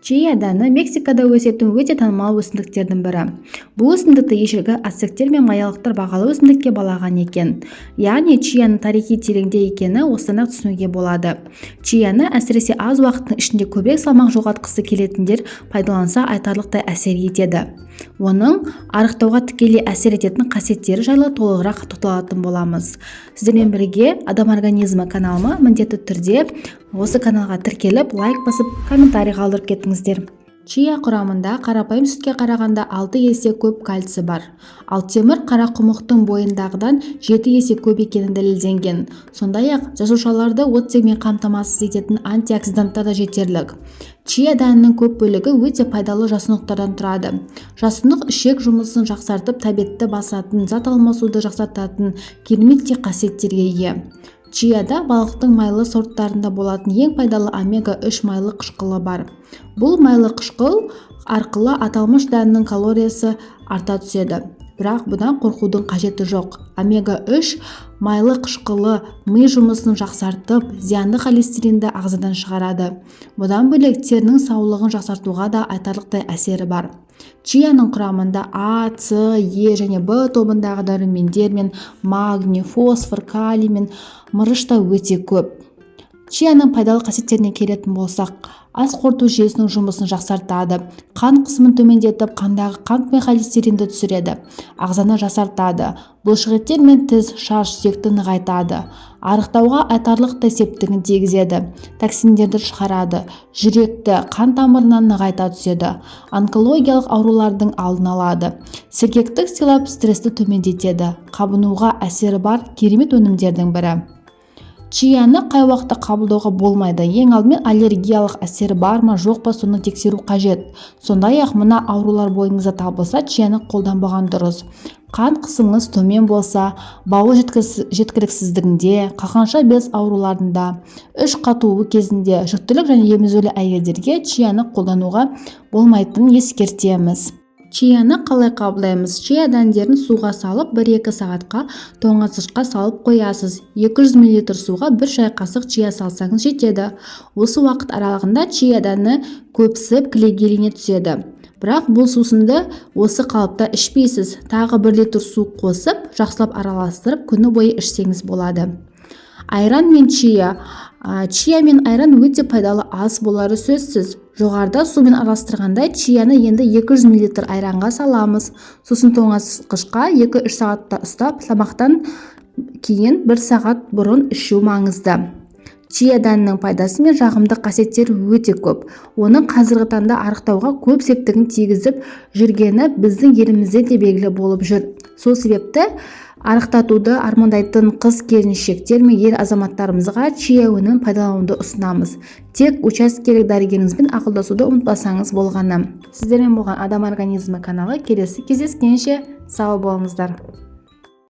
Чия дәні Мексикада өсетін өте танымал өсімдіктердің бірі. Бұл өсімдікті ежелгі ацтектер мен майялықтар бағалы өсімдікке балаған екен. Яғни чияның тарихи тереңде екені осыдан түсінуге болады. Чияны әсіресе аз уақыттың ішінде көбірек салмақ жоғалтқысы келетіндер пайдаланса айтарлықтай әсер етеді. Оның арықтауға тікелей әсер ететін қасиеттері жайлы толығырақ тоқталатын боламыз. Сіздермен бірге Адам организмі каналыма міндетті түрде осы каналға тіркеліп, лайк басып, комментарий қалдырып кетіңіздер. Чия құрамында қарапайым сүтке қарағанда 6 есе көп кальций бар. Ал темір қарақұмықтың бойындағыдан 7 есе көп екені дәлелденген. Сондай-ақ жасушаларды оттегімен қамтамасыз ететін антиоксиданттар да жетерлік. Чия дәнінің көп бөлігі өте пайдалы жасұнықтардан тұрады. Жасұнық ішек жұмысын жақсартып, тәбетті басатын, зат алмасуды жақсартатын кереметтей қасиеттерге ие. Чияда балықтың майлы сорттарында болатын ең пайдалы омега-3 майлы қышқылы бар. Бұл майлы қышқыл арқылы аталмыш дәннің калориясы арта түседі. Бірақ бұдан қорқудың қажеті жоқ. Омега-3 майлы қышқылы ми жұмысын жақсартып, зиянды холестеринді ағзадан шығарады. Бұдан бөлек терінің саулығын жақсартуға да айтарлықтай әсері бар. Чияның құрамында А, С, Е және Б тобындағы дәрумендер мен магний, фосфор, калий мен мырыш та өте көп. Чияның пайдалы қасиеттеріне келетін болсақ, ас қорыту жүйесінің жұмысын жақсартады, қан қысымын төмендетіп, қандағы қант пен холестеринді түсіреді, ағзаны жасартады, бұлшықеттер мен тіс, шаш, сүйекті нығайтады, арықтауға айтарлықтай септігін тигізеді, токсиндерді шығарады, жүректі, қан тамырынан нығайта түседі, онкологиялық аурулардың алдын алады, сергектік сыйлап стресті төмендетеді, қабынуға әсері бар керемет өнімдердің бірі. Чияны қай уақытта қабылдауға болмайды. Ең алдымен аллергиялық әсері бар ма, жоқ па, соны тексеру қажет. Сондай-ақ мына аурулар бойыңызда табылса, чияны қолданбаған дұрыс. Қан қысымыңыз төмен болса, бауыр жеткіліксіздігінде, қалқанша без ауруларында, іш қатуы кезінде, жүктілік және емізулі әйелдерге чияны қолдануға болмайтынын ескертеміз. Чияны қалай қабылдаймыз? Чия дәндерін суға салып 1-2 сағатқа тоңазытқышқа салып қоясыз. 200 мл суға 1 шай қасық чия салсаңыз жетеді. Осы уақыт аралығында чия дәні көпсіп кілегейлене түседі. Бірақ бұл сусынды осы қалыпта ішпейсіз. Тағы 1 литр су қосып, жақсылап араластырып, күні бойы ішсеңіз болады. Айран мен чия. Чия мен айран өте пайдалы ас болары сөзсіз. Жоғарыда сумен араластырғанда чияны енді 200 мл айранға саламыз. Сосын тоңазытқышқа 2-3 сағатта ұстап, тамақтан кейін 1 сағат бұрын ішу маңызды. Чия дәнінің пайдасы мен жағымды қасиеттері өте көп. Оның қазіргі таңда арықтауға көп септігін тигізіп жүргені біздің елімізде де белгілі болып жүр. Сол себепті арықтатуды армандайтын қыз-келіншектер мен ер азаматтарымызға чия өнімін пайдалануды ұсынамыз. Тек учаскелік дәрігеріңізбен ақылдасуды ұмытпасаңыз болғаны. Сіздермен болған Адам организмі каналы келесі кездескенше сау болыңыздар.